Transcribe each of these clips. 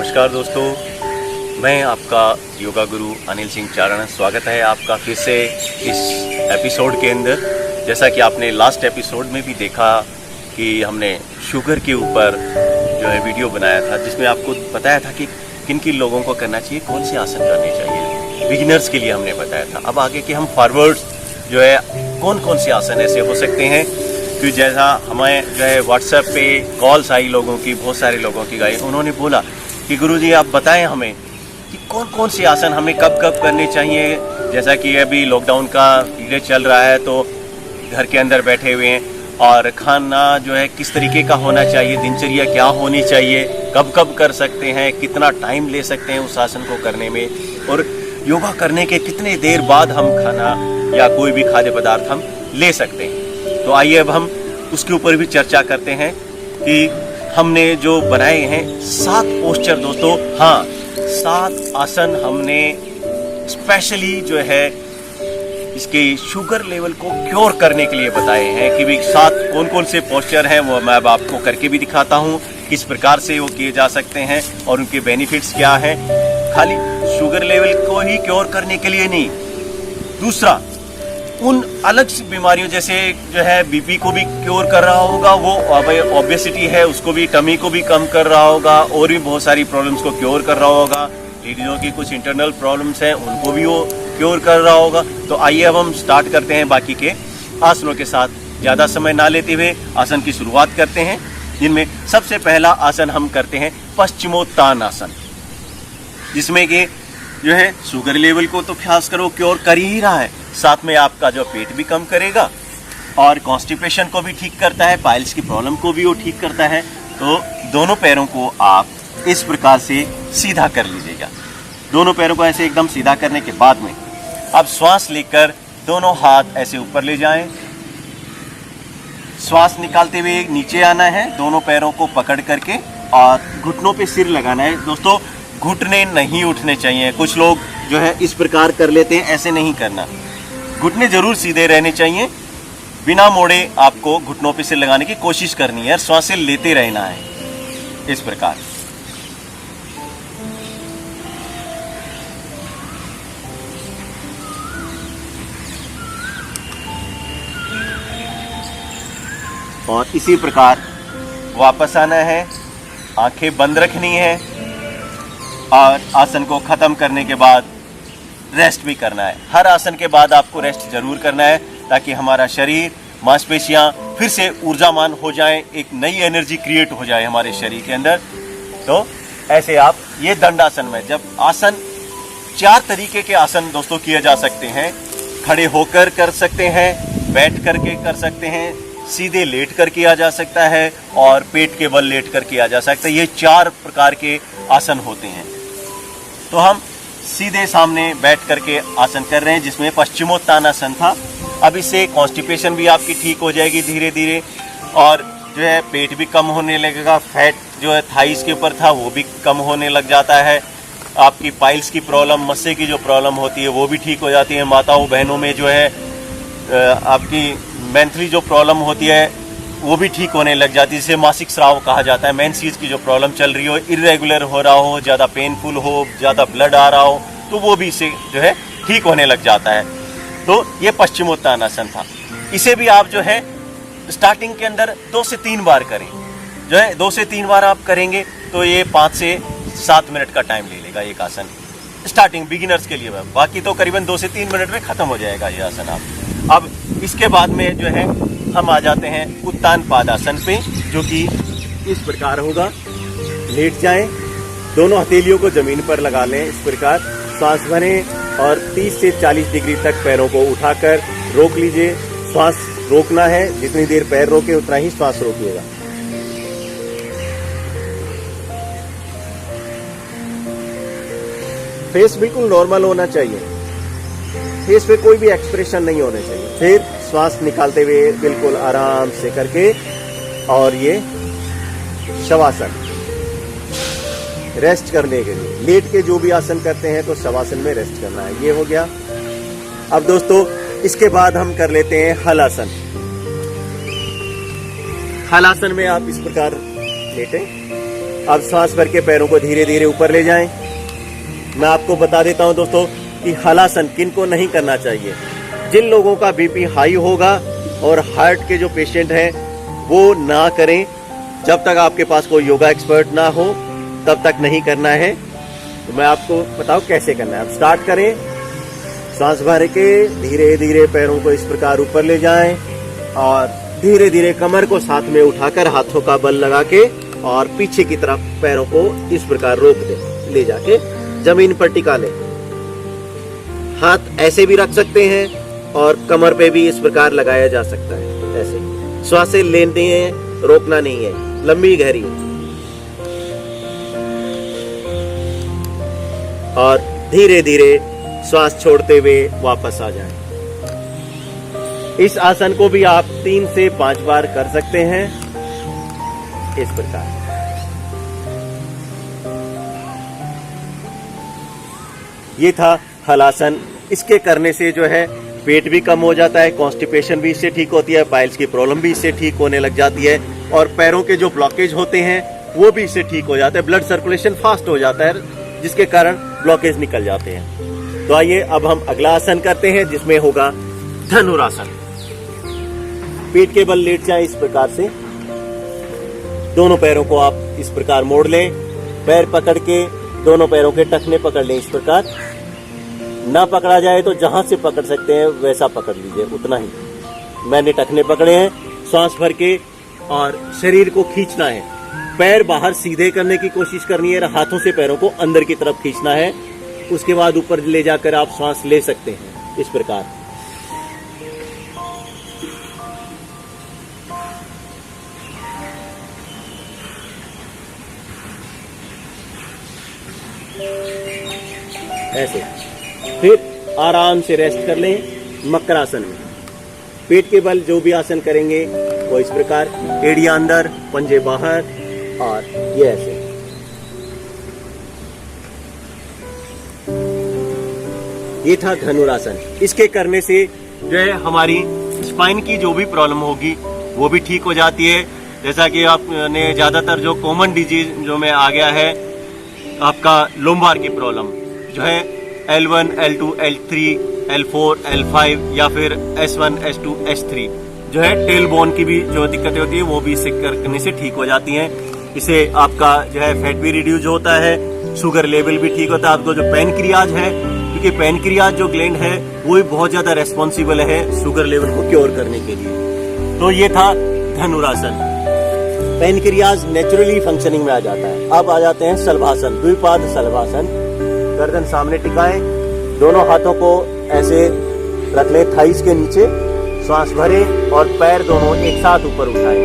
नमस्कार दोस्तों, मैं आपका योगा गुरु अनिल सिंह चारण। स्वागत है आपका फिर से इस एपिसोड के अंदर। जैसा कि आपने लास्ट एपिसोड में भी देखा कि हमने शुगर के ऊपर जो है वीडियो बनाया था, जिसमें आपको बताया था कि किन किन लोगों को करना चाहिए, कौन से आसन करने चाहिए। बिगिनर्स के लिए हमने बताया था। अब आगे के हम फॉरवर्ड्स जो है कौन कौन से आसन ऐसे हो सकते हैं कि जैसा हमें जो है व्हाट्सएप पे कॉल्स आई लोगों की, बहुत सारे लोगों की गई, उन्होंने बोला कि गुरुजी आप बताएं हमें कि कौन कौन से आसन हमें कब कब करने चाहिए। जैसा कि अभी लॉकडाउन का पीरियड चल रहा है तो घर के अंदर बैठे हुए हैं, और खाना जो है किस तरीके का होना चाहिए, दिनचर्या क्या होनी चाहिए, कब कब कर सकते हैं, कितना टाइम ले सकते हैं उस आसन को करने में, और योगा करने के कितने देर बाद हम खाना या कोई भी खाद्य पदार्थ हम ले सकते हैं। तो आइए अब हम उसके ऊपर भी चर्चा करते हैं कि हमने जो बनाए हैं 7 पोस्चर दोस्तों, हाँ 7 आसन हमने स्पेशली जो है इसके शुगर लेवल को क्योर करने के लिए बताए हैं कि भाई 7 कौन कौन से पोस्चर हैं, वो मैं अब आपको करके भी दिखाता हूँ किस प्रकार से वो किए जा सकते हैं और उनके बेनिफिट्स क्या हैं। खाली शुगर लेवल को ही क्योर करने के लिए नहीं, दूसरा उन अलग बीमारियों जैसे जो है बीपी को भी क्योर कर रहा होगा, वो ओबेसिटी है उसको भी, टमी को भी कम कर रहा होगा, और भी बहुत सारी प्रॉब्लम्स को क्योर कर रहा होगा। लेडीजों की कुछ इंटरनल प्रॉब्लम्स हैं उनको भी वो क्योर कर रहा होगा। तो आइए अब हम स्टार्ट करते हैं बाकी के आसनों के साथ। ज़्यादा समय ना लेते हुए आसन की शुरुआत करते हैं, जिनमें सबसे पहला आसन हम करते हैं पश्चिमोत्तान आसन, जिसमें कि जो है शुगर लेवल को तो खास करो क्योर कर ही रहा है, साथ में आपका जो पेट भी कम करेगा और कॉन्स्टिपेशन को भी ठीक करता है, पाइल्स की प्रॉब्लम को भी वो ठीक करता है। तो दोनों पैरों को आप इस प्रकार से सीधा कर लीजिएगा। दोनों पैरों को ऐसे एकदम सीधा करने के बाद में अब श्वास लेकर दोनों हाथ ऐसे ऊपर ले जाएं। श्वास निकालते हुए नीचे आना है, दोनों पैरों को पकड़ करके, और घुटनों पे सिर लगाना है। दोस्तों घुटने नहीं उठने चाहिए। कुछ लोग जो है इस प्रकार कर लेते हैं, ऐसे नहीं करना। घुटने जरूर सीधे रहने चाहिए, बिना मोड़े आपको घुटनों पे सिर लगाने की कोशिश करनी है, श्वास लेते रहना है इस प्रकार। और इसी प्रकार वापस आना है, आंखें बंद रखनी है, और आसन को खत्म करने के बाद रेस्ट भी करना है। हर आसन के बाद आपको रेस्ट जरूर करना है, ताकि हमारा शरीर, मांसपेशियां फिर से ऊर्जामान हो जाएं, एक नई एनर्जी क्रिएट हो जाए हमारे शरीर के अंदर। तो ऐसे आप ये दंडासन में, जब आसन 4 तरीके के आसन दोस्तों किए जा सकते हैं। खड़े होकर कर सकते हैं, बैठ करके कर सकते हैं, सीधे लेट कर किया जा सकता है, और पेट के बल लेट कर किया जा सकता है। ये 4 प्रकार के आसन होते हैं। तो हम सीधे सामने बैठ करके आसन कर रहे हैं, जिसमें पश्चिमोत्तान आसन था। अब इससे कॉन्स्टिपेशन भी आपकी ठीक हो जाएगी धीरे धीरे, और जो है पेट भी कम होने लगेगा। फैट जो है थाइस के ऊपर था वो भी कम होने लग जाता है। आपकी पाइल्स की प्रॉब्लम, मस्से की जो प्रॉब्लम होती है वो भी ठीक हो जाती है। माताओं बहनों में जो है आपकी मेंथली जो प्रॉब्लम होती है वो भी ठीक होने लग जाती है, जिसे मासिक स्राव कहा जाता है। मेंसेस की जो प्रॉब्लम चल रही हो, इरेगुलर हो रहा हो, ज़्यादा पेनफुल हो, ज़्यादा ब्लड आ रहा हो, तो वो भी इसे जो है ठीक होने लग जाता है। तो ये पश्चिमोत्तान आसन था। इसे भी आप जो है स्टार्टिंग के अंदर 2 से 3 बार करें। जो है 2 से 3 बार आप करेंगे तो ये 5 से 7 मिनट का टाइम ले लेगा एक आसन, स्टार्टिंग बिगिनर्स के लिए। बाकी तो करीबन 2 से 3 मिनट में खत्म हो जाएगा ये आसन आप। अब इसके बाद में जो है हम आ जाते हैं उत्तान पादासन पे, जो कि इस प्रकार होगा। लेट जाएं, दोनों हथेलियों को जमीन पर लगा लें इस प्रकार, सांस भरें, और 30 से 40 डिग्री तक पैरों को उठाकर रोक लीजिए। श्वास रोकना है, जितनी देर पैर रोके उतना ही श्वास रोकिएगा। फेस बिल्कुल नॉर्मल होना चाहिए, फेस पे कोई भी एक्सप्रेशन नहीं होने चाहिए। फिर श्वास निकालते हुए बिल्कुल आराम से करके, और ये शवासन, रेस्ट करने के लिए। लेट के जो भी आसन करते हैं तो शवासन में रेस्ट करना है। ये हो गया। अब दोस्तों इसके बाद हम कर लेते हैं हलासन। हलासन में आप इस प्रकार लेटें, अब सांस भर के पैरों को धीरे धीरे ऊपर ले जाएं। मैं आपको बता देता हूं दोस्तों कि हलासन किनको नहीं करना चाहिए। जिन लोगों का बीपी हाई होगा और हार्ट के जो पेशेंट हैं वो ना करें। जब तक आपके पास कोई योगा एक्सपर्ट ना हो तब तक नहीं करना है। तो मैं आपको बताऊं कैसे करना है। आप स्टार्ट करें, सांस भर के धीरे धीरे पैरों को इस प्रकार ऊपर ले जाएं और धीरे धीरे कमर को साथ में उठाकर हाथों का बल लगा के और पीछे की तरफ पैरों को इस प्रकार रोक दें, ले जाके जमीन पर टिका लें। हाथ ऐसे भी रख सकते हैं और कमर पे भी इस प्रकार लगाया जा सकता है। ऐसे श्वासें लेनी है, रोकना नहीं है, लंबी गहरी। और धीरे धीरे श्वास छोड़ते हुए वापस आ जाएं। इस आसन को भी आप 3 से 5 बार कर सकते हैं इस प्रकार। ये था हलासन। इसके करने से जो है पेट भी कम हो जाता है, कॉन्स्टिपेशन भी इससे ठीक होती है, पाइल्स की प्रॉब्लम भी इससे ठीक होने लग जाती है और पैरों के जो ब्लॉकेज होते हैं वो भी इससे ठीक हो जाता है। ब्लड सर्कुलेशन फास्ट हो जाता है जिसके कारण ब्लॉकेज निकल जाते हैं। तो आइए अब हम अगला आसन करते हैं जिसमें होगा धनुरासन। पेट के बल लेट जाए इस प्रकार से, दोनों पैरों को आप इस प्रकार मोड़ लें, पैर पकड़ के दोनों पैरों के टखने पकड़ लें इस प्रकार। ना पकड़ा जाए तो जहां से पकड़ सकते हैं वैसा पकड़ लीजिए, उतना ही। मैंने टखने पकड़े हैं, सांस भर के और शरीर को खींचना है। पैर बाहर सीधे करने की कोशिश करनी है, हाथों से पैरों को अंदर की तरफ खींचना है। उसके बाद ऊपर ले जाकर आप सांस ले सकते हैं इस प्रकार। ऐसे फिर आराम से रेस्ट कर लें मकरासन में। पेट के बल जो भी आसन करेंगे वो इस प्रकार, एड़ियां अंदर, पंजे बाहर और ये ऐसे। ये था धनुरासन। इसके करने से जो है हमारी स्पाइन की जो भी प्रॉब्लम होगी वो भी ठीक हो जाती है। जैसा कि आपने ज्यादातर जो कॉमन डिजीज जो में आ गया है आपका लोम्बार की प्रॉब्लम जो है L1, L2, L3, L4, L5 या फिर S1, S2, S3 जो है टेल बोन की भी जो दिक्कतें होती है वो भी इससे करने से ठीक हो जाती हैं। इससे आपका जो है फैट भी रिड्यूस होता है, शुगर लेवल भी ठीक होता है। आपको जो पैनक्रियाज है, क्योंकि पैनक्रियाज जो ग्लैंड है वो भी बहुत ज्यादा रेस्पॉन्सिबल है शुगर लेवल को क्योर करने के लिए। तो ये था धनुरासन। पैनक्रियाज नेचुरली फंक्शनिंग में आ जाता है। अब आ जाते हैं शलभासन, द्विपाद शलभासन। गर्दन सामने टिकाएं, दोनों हाथों को ऐसे रख लें थाइस के नीचे, श्वास भरें और पैर दोनों एक साथ ऊपर उठाएं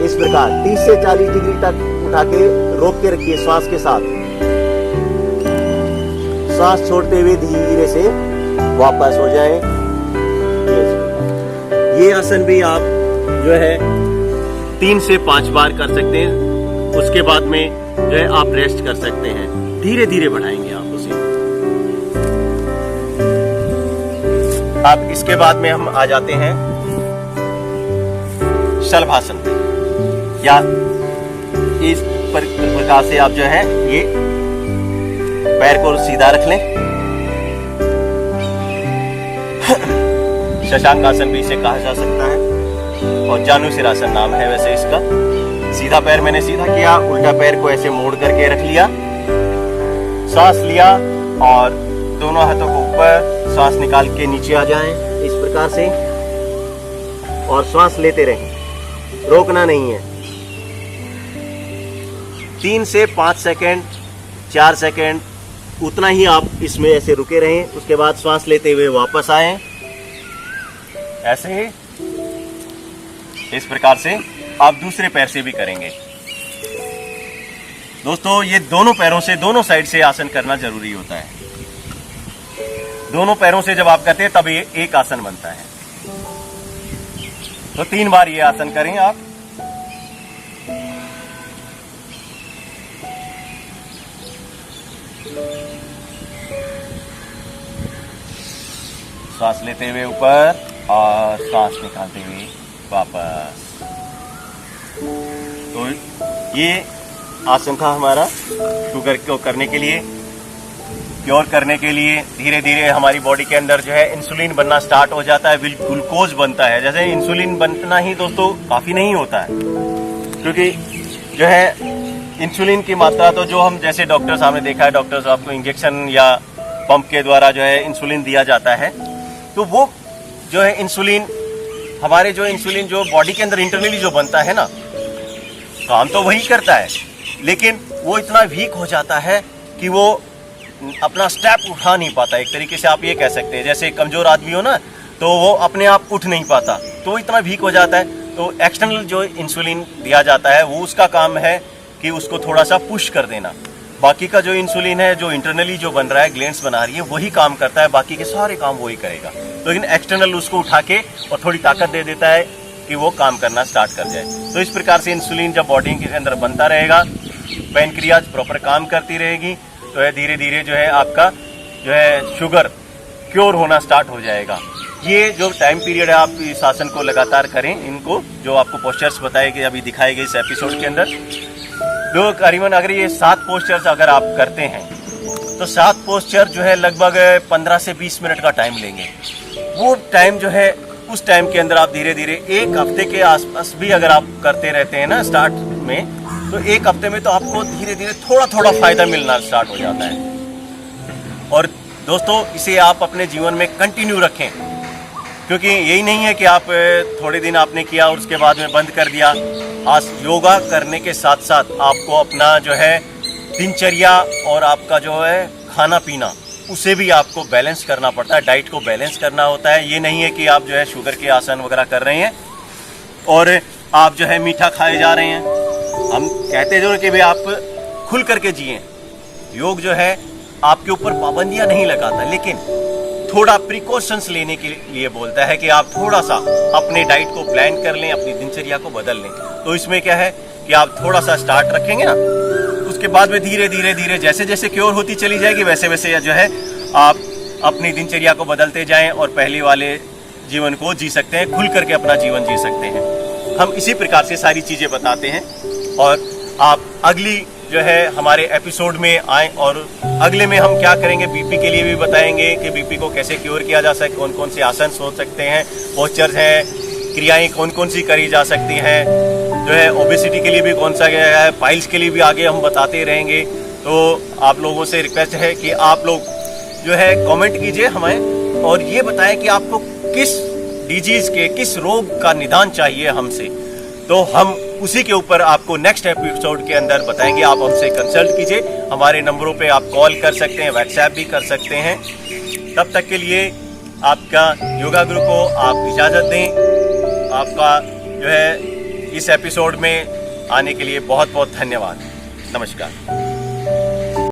इस प्रकार। 30 से 40 डिग्री तक उठा के रोक के रखिए श्वास के साथ। श्वास छोड़ते हुए धीरे से वापस हो जाएं। ये आसन भी आप जो है 3 से 5 बार कर सकते हैं। उसके बाद में जो है आप रेस्ट कर सकते हैं। धीरे धीरे बढ़ाएंगे आप उसे। अब इसके बाद में हम आ जाते हैं शलभासन पे, या इस प्रकार से आप जो है ये पैर को सीधा रख लें। शशांक आसन भी इसे कहा जा सकता है और जानुसिरासन नाम है वैसे इसका। सीधा पैर मैंने सीधा किया, उल्टा पैर को ऐसे मोड़ करके रख लिया, सांस लिया और दोनों हाथों को ऊपर, सांस निकाल के नीचे आ जाएं इस प्रकार से और श्वास लेते रहें, रोकना नहीं है। 3 से 5 सेकंड, 4 सेकंड उतना ही आप इसमें ऐसे रुके रहें। उसके बाद श्वास लेते हुए वापस आएं, ऐसे ही इस प्रकार से आप दूसरे पैर से भी करेंगे। दोस्तों ये दोनों पैरों से, दोनों साइड से आसन करना जरूरी होता है। दोनों पैरों से जब आप करते हैं तब ये एक आसन बनता है। तो 3 बार ये आसन करें आप। सांस लेते हुए ऊपर और सांस निकालते हुए वापस। तो ये आसन था हमारा शुगर को करने के लिए, क्योर करने के लिए। धीरे धीरे हमारी बॉडी के अंदर जो है इंसुलिन बनना स्टार्ट हो जाता है, ग्लूकोज बनता है। जैसे इंसुलिन बनना ही दोस्तों काफ़ी नहीं होता है, क्योंकि जो है इंसुलिन की मात्रा तो जो हम जैसे डॉक्टर साहब ने देखा है, डॉक्टर साहब को इंजेक्शन या पंप के द्वारा जो है इंसुलिन दिया जाता है, तो वो जो है इंसुलिन हमारे जो इंसुलिन जो बॉडी के अंदर इंटरनली जो बनता है ना, काम तो वही करता है, लेकिन वो इतना वीक हो जाता है कि वो अपना स्टेप उठा नहीं पाता। एक तरीके से आप ये कह सकते हैं, जैसे कमजोर आदमी हो ना, तो वो अपने आप उठ नहीं पाता, तो वो इतना वीक हो जाता है। तो एक्सटर्नल जो इंसुलिन दिया जाता है वो उसका काम है कि उसको थोड़ा सा पुश कर देना। बाकी का जो इंसुलिन है जो इंटरनली जो बन रहा है, ग्लैंड्स बना रही है, वही काम करता है, बाकी के सारे काम वही करेगा। लेकिन एक्सटर्नल उसको उठा के और थोड़ी ताकत दे देता है कि वो काम करना स्टार्ट कर जाए। तो इस प्रकार से इंसुलिन जब बॉडी के अंदर बनता रहेगा, पैनक्रियाज प्रॉपर काम करती रहेगी, तो है धीरे धीरे जो है आपका जो है शुगर क्योर होना स्टार्ट हो जाएगा। ये जो टाइम पीरियड है, आप इस आसन को लगातार करें, इनको जो आपको पोस्चर्स बताए गए अभी दिखाए गए इस एपिसोड के अंदर, जो करीबन अगर ये 7 पोस्चर्स अगर आप करते हैं तो 7 पोस्चर जो है लगभग 15 से 20 मिनट का टाइम लेंगे। वो टाइम जो है उस टाइम के अंदर आप धीरे धीरे 1 हफ्ते के आसपास भी अगर आप करते रहते हैं ना स्टार्ट में, तो 1 हफ्ते में तो आपको धीरे धीरे थोड़ा थोड़ा फायदा मिलना स्टार्ट हो जाता है। और दोस्तों इसे आप अपने जीवन में कंटिन्यू रखें, क्योंकि यही नहीं है कि आप थोड़े दिन आपने किया और उसके बाद में बंद कर दिया। आज योगा करने के साथ साथ आपको अपना जो है दिनचर्या और आपका जो है खाना पीना, उसे भी आपको बैलेंस करना पड़ता है, डाइट को बैलेंस करना होता है। ये नहीं है कि आप जो है शुगर के आसन वगैरह कर रहे हैं और आप जो है मीठा खाए जा रहे हैं। हम कहते जो कि भाई आप खुल करके जिए। योग जो है आपके ऊपर पाबंदियां नहीं लगाता, लेकिन थोड़ा प्रिकॉशंस लेने के लिए बोलता है कि आप थोड़ा सा अपने डाइट को प्लान कर लें, अपनी दिनचर्या को बदल लें। तो इसमें क्या है कि आप थोड़ा सा स्टार्ट रखेंगे ना, उसके बाद में धीरे धीरे धीरे जैसे जैसे क्योर होती चली जाएगी, वैसे वैसे जो है आप अपनी दिनचर्या को बदलते जाएं और पहले वाले जीवन को जी सकते हैं, खुल करके अपना जीवन जी सकते हैं। हम इसी प्रकार से सारी चीजें बताते हैं और आप अगली जो है हमारे एपिसोड में आए और अगले में हम क्या करेंगे, बीपी के लिए भी बताएंगे कि बीपी को कैसे क्योर किया जा सकता है, कौन कौन से आसन हो सकते हैं, पोस्चर्स हैं, क्रियाएं कौन कौन सी करी जा सकती हैं, जो है ओबेसिटी के लिए भी कौन सा है, पाइल्स के लिए भी आगे हम बताते रहेंगे। तो आप लोगों से रिक्वेस्ट है कि आप लोग जो है कमेंट कीजिए हमें और ये बताएं कि आपको किस डिजीज के, किस रोग का निदान चाहिए हमसे, तो हम उसी के ऊपर आपको नेक्स्ट एपिसोड के अंदर बताएंगे। आप हमसे कंसल्ट कीजिए, हमारे नंबरों पे आप कॉल कर सकते हैं, व्हाट्सएप भी कर सकते हैं। तब तक के लिए आपका योगा गुरु को आप इजाज़त दें। आपका जो है इस एपिसोड में आने के लिए बहुत बहुत धन्यवाद। नमस्कार।